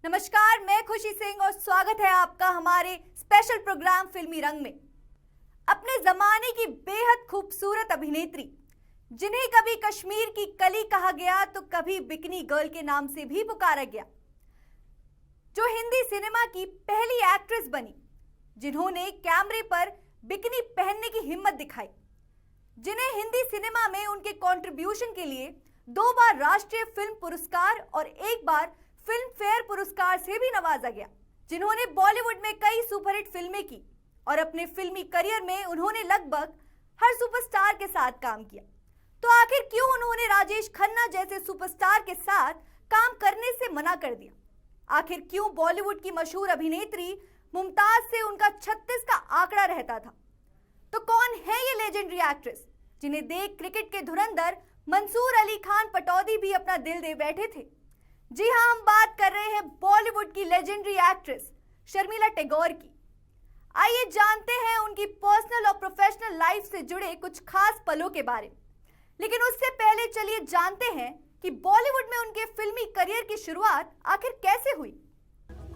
नमस्कार, मैं खुशी सिंह और स्वागत है आपका हमारे स्पेशल प्रोग्राम फिल्मी रंग में। अपने जमाने की बेहद खूबसूरत अभिनेत्री, जिन्हें कभी कश्मीर की कली कहा गया तो कभी बिकनी गर्ल के नाम से भी पुकारा गया, जो हिंदी सिनेमा की पहली एक्ट्रेस बनी, जिन्होंने कैमरे पर बिकनी पहनने की हिम्मत दिखाई, जिन्हें हिंदी सिनेमा में उनके कंट्रीब्यूशन के लिए 2 बार राष्ट्रीय फिल्म पुरस्कार और 1 बार फिल्म फेयर पुरस्कार से भी नवाजा गया, जिन्होंने बॉलीवुड में कई सुपरहिट फिल्में की और अपने फिल्मी करियर में उन्होंने लगभग हर सुपरस्टार के साथ काम किया। तो आखिर क्यों उन्होंने राजेश खन्ना जैसे सुपरस्टार के साथ काम करने से मना कर दिया? आखिर क्यों बॉलीवुड की मशहूर अभिनेत्री मुमताज से उनका 36 का आंकड़ा रहता था? तो कौन है ये लेजेंडरी एक्ट्रेस, जिन्हें देख क्रिकेट के धुरंधर मंसूर अली खान पटौदी भी अपना दिल दे बैठे थे? जी हां, हम बात कर रहे हैं बॉलीवुड की लेजेंडरी एक्ट्रेस शर्मिला टैगोर की। आइए जानते हैं उनकी पर्सनल और प्रोफेशनल लाइफ से जुड़े कुछ खास पलों के बारे में। लेकिन उससे पहले चलिए जानते हैं कि बॉलीवुड में उनके फिल्मी करियर की शुरुआत आखिर कैसे हुई।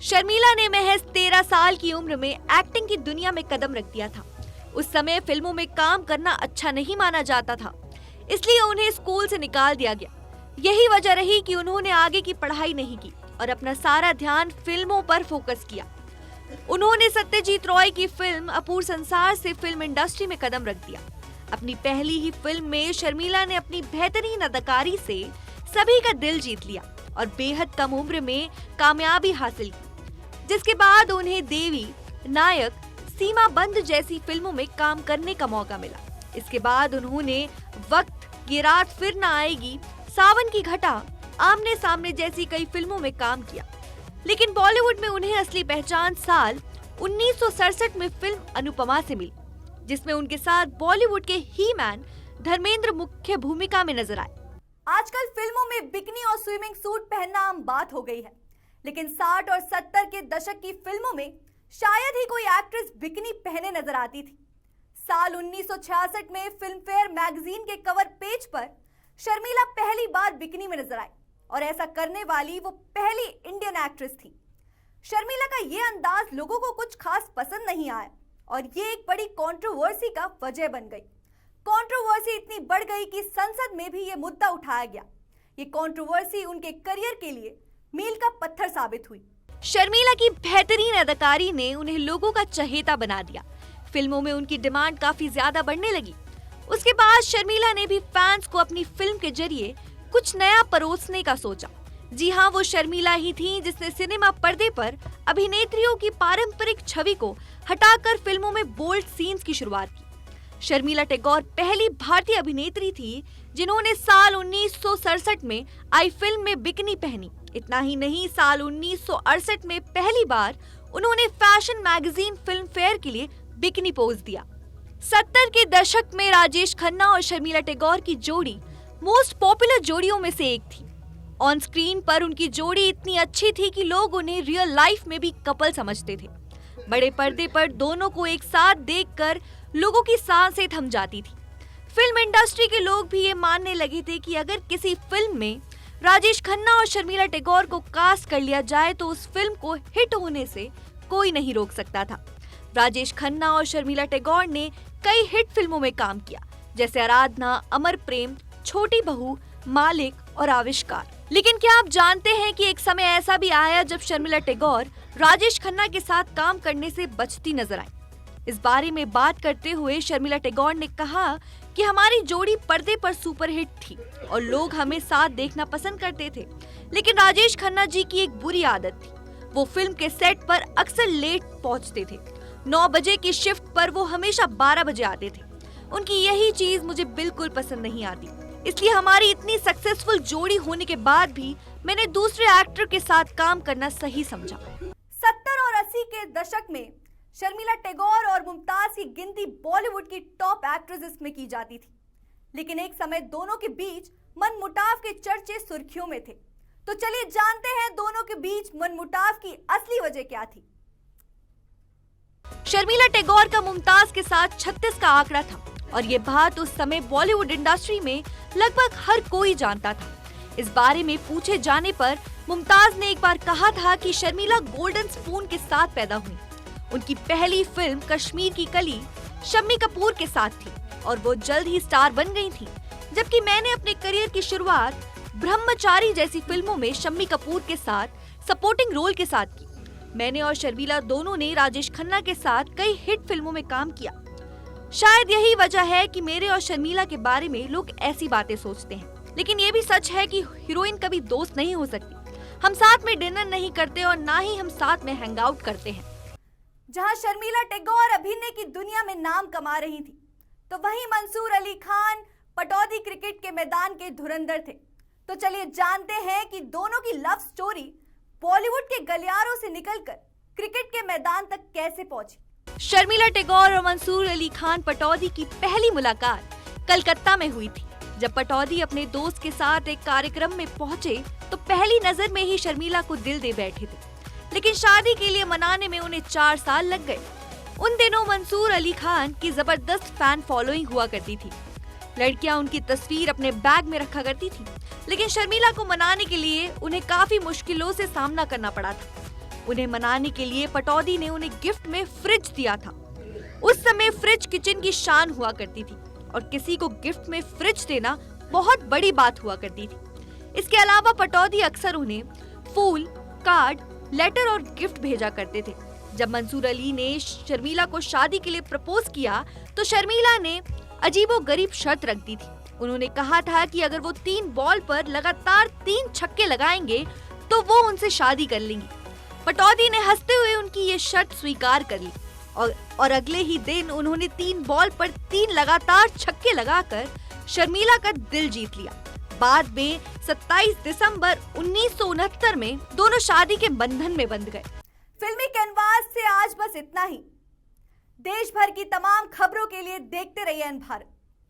शर्मिला ने महज 13 साल की उम्र में एक्टिंग की दुनिया में कदम रख दिया था। उस समय फिल्मों में काम करना अच्छा नहीं माना जाता था, इसलिए उन्हें स्कूल से निकाल दिया गया। यही वजह रही कि उन्होंने आगे की पढ़ाई नहीं की और अपना सारा ध्यान फिल्मों पर फोकस किया। उन्होंने सत्यजीत रॉय की फिल्म अपूर संसार से फिल्म इंडस्ट्री में कदम रख दिया। अपनी पहली ही फिल्म में शर्मिला ने अपनी बेहतरीन अदाकारी से सभी का दिल जीत लिया और बेहद कम उम्र में कामयाबी हासिल की, जिसके बाद उन्हें देवी, नायक, सीमा बंद जैसी फिल्मों में काम करने का मौका मिला। इसके बाद उन्होंने वक्त, ये रात फिर न आएगी, सावन की घटा, आमने सामने जैसी कई फिल्मों में काम किया। लेकिन बॉलीवुड में उन्हें असली पहचान साल 1967 में फिल्म अनुपमा से मिली, जिसमें उनके साथ बॉलीवुड के ही मैन धर्मेंद्र मुख्य भूमिका में नजर आए। आजकल फिल्मों में बिकनी और स्विमिंग सूट पहनना आम बात हो गई है, लेकिन 60 और 70 के दशक की फिल्मों में शायद ही कोई एक्ट्रेस बिकनी पहने नजर आती थी। साल 1966 में फिल्म फेयर मैगजीन के कवर पेज पर शर्मिला पहली बार बिकनी में नजर आई और ऐसा करने वाली वो पहली इंडियन एक्ट्रेस थी। शर्मिला का ये अंदाज लोगों को कुछ खास पसंद नहीं आया और ये एक बड़ी कंट्रोवर्सी का वजह बन गई। कंट्रोवर्सी इतनी बढ़ गई कि संसद में भी ये मुद्दा उठाया गया। ये कंट्रोवर्सी उनके करियर के लिए मील का पत्थर साबित हुई। शर्मिला की बेहतरीन अदाकारी ने उन्हें लोगों का चहेता बना दिया। फिल्मों में उनकी डिमांड काफी ज्यादा बढ़ने लगी। उसके बाद शर्मिला ने भी फैंस को अपनी फिल्म के जरिए कुछ नया परोसने का सोचा। जी हाँ, वो शर्मिला ही थी जिसने सिनेमा पर्दे पर अभिनेत्रियों की पारंपरिक छवि को हटाकर फिल्मों में बोल्ड सीन्स की शुरुआत की। शर्मिला टैगोर पहली भारतीय अभिनेत्री थी जिन्होंने साल 1967 में आई फिल्म में बिकनी पहनी। इतना ही नहीं, साल 1968 में पहली बार उन्होंने फैशन मैगजीन फिल्म फेयर के लिए बिकनी पोज दिया। 70 के दशक में राजेश खन्ना और शर्मिला टैगोर की जोड़ी मोस्ट पॉपुलर जोड़ियों में से एक थी। ऑन स्क्रीन पर उनकी जोड़ी इतनी अच्छी थी कि लोग उन्हें रियल लाइफ में भी कपल समझते थे। बड़े पर्दे पर दोनों को एक साथ देखकर लोगों की सांसें थम जाती थी। फिल्म इंडस्ट्री के लोग भी ये मानने लगे थे कि अगर किसी फिल्म में राजेश खन्ना और शर्मिला टैगोर को कास्ट कर लिया जाए तो उस फिल्म को हिट होने से कोई नहीं रोक सकता था। राजेश खन्ना और शर्मिला टैगोर ने कई हिट फिल्मों में काम किया, जैसे आराधना, अमर प्रेम, छोटी बहू, मालिक और आविष्कार। लेकिन क्या आप जानते हैं कि एक समय ऐसा भी आया जब शर्मिला टैगोर राजेश खन्ना के साथ काम करने से बचती नजर आई। इस बारे में बात करते हुए शर्मिला टैगोर ने कहा कि हमारी जोड़ी पर्दे पर सुपरहिट थी और लोग हमें साथ देखना पसंद करते थे, लेकिन राजेश खन्ना जी की एक बुरी आदत थी। वो फिल्म के सेट पर अक्सर लेट पहुंचते थे। 9 बजे की शिफ्ट पर वो हमेशा 12 बजे आते थे। उनकी यही चीज मुझे बिल्कुल पसंद नहीं आती, इसलिए हमारी इतनी सक्सेसफुल जोड़ी होने के बाद भी मैंने दूसरे एक्टर के साथ काम करना सही समझा। 70 और 80 के दशक में शर्मिला टैगोर और मुमताज की गिनती बॉलीवुड की टॉप एक्ट्रेसेस में की जाती थी, लेकिन एक समय दोनों के बीच मनमुटाव के चर्चे सुर्खियों में थे। तो चलिए जानते हैं दोनों के बीच मनमुटाव की असली वजह क्या थी। शर्मिला टैगोर का मुमताज के साथ 36 का आंकड़ा था और ये बात उस समय बॉलीवुड इंडस्ट्री में लगभग हर कोई जानता था। इस बारे में पूछे जाने पर मुमताज ने एक बार कहा था कि शर्मिला गोल्डन स्पून के साथ पैदा हुई। उनकी पहली फिल्म कश्मीर की कली शम्मी कपूर के साथ थी और वो जल्द ही स्टार बन गई थी, जबकि मैंने अपने करियर की शुरुआत ब्रह्मचारी जैसी फिल्मों में शम्मी कपूर के साथ सपोर्टिंग रोल के साथ की। मैंने और शर्मिला दोनों ने राजेश खन्ना के साथ कई हिट फिल्मों में काम किया। शायद यही वजह है कि मेरे और शर्मिला के बारे में लोग ऐसी बातें सोचते हैं, लेकिन ये भी सच है कि हीरोइन कभी दोस्त नहीं हो सकती। हम साथ में डिनर नहीं करते और ना ही हम साथ में हैंग आउट करते हैं। जहां शर्मिला टैगोर अभिनय की दुनिया में नाम कमा रही थी, तो वहीं मंसूर अली खान पटौदी क्रिकेट के मैदान के धुरंधर थे। तो चलिए जानते हैं कि दोनों की लव स्टोरी बॉलीवुड के गलियारों से निकलकर क्रिकेट के मैदान तक कैसे पहुंची। शर्मिला टैगोर और मंसूर अली खान पटौदी की पहली मुलाकात कलकत्ता में हुई थी। जब पटौदी अपने दोस्त के साथ एक कार्यक्रम में पहुंचे तो पहली नजर में ही शर्मिला को दिल दे बैठे थे, लेकिन शादी के लिए मनाने में उन्हें 4 साल लग गए। उन दिनों मंसूर अली खान की जबरदस्त फैन फॉलोइंग हुआ करती थी। लड़कियां उनकी तस्वीर अपने बैग में रखा करती थी, लेकिन शर्मिला को मनाने के लिए उन्हें काफी मुश्किलों से सामना करना पड़ा था। उन्हें मनाने के लिए पटौदी ने उन्हें गिफ्ट में फ्रिज दिया था। उस समय फ्रिज किचन की शान हुआ करती थी और किसी को गिफ्ट में फ्रिज देना बहुत बड़ी बात हुआ करती थी। इसके अलावा पटौदी अक्सर उन्हें फूल, कार्ड, लेटर और गिफ्ट भेजा करते थे। जब मंसूर अली ने शर्मिला को शादी के लिए प्रपोज किया तो शर्मिला ने अजीबोगरीब शर्त रख दी थी। उन्होंने कहा था कि अगर वो 3 बॉल पर लगातार 3 छक्के लगाएंगे तो वो उनसे शादी कर लेंगी। पटौदी ने हंसते हुए उनकी ये शर्त स्वीकार कर ली और अगले ही दिन उन्होंने 3 बॉल पर 3 लगातार छक्के लगाकर शर्मिला का दिल जीत लिया। बाद में 27 दिसंबर 1969 में दोनों शादी के बंधन में बंध गए। फिल्मी कैनवास से आज बस इतना ही। देश भर की तमाम खबरों के लिए देखते रहिए अन भारत।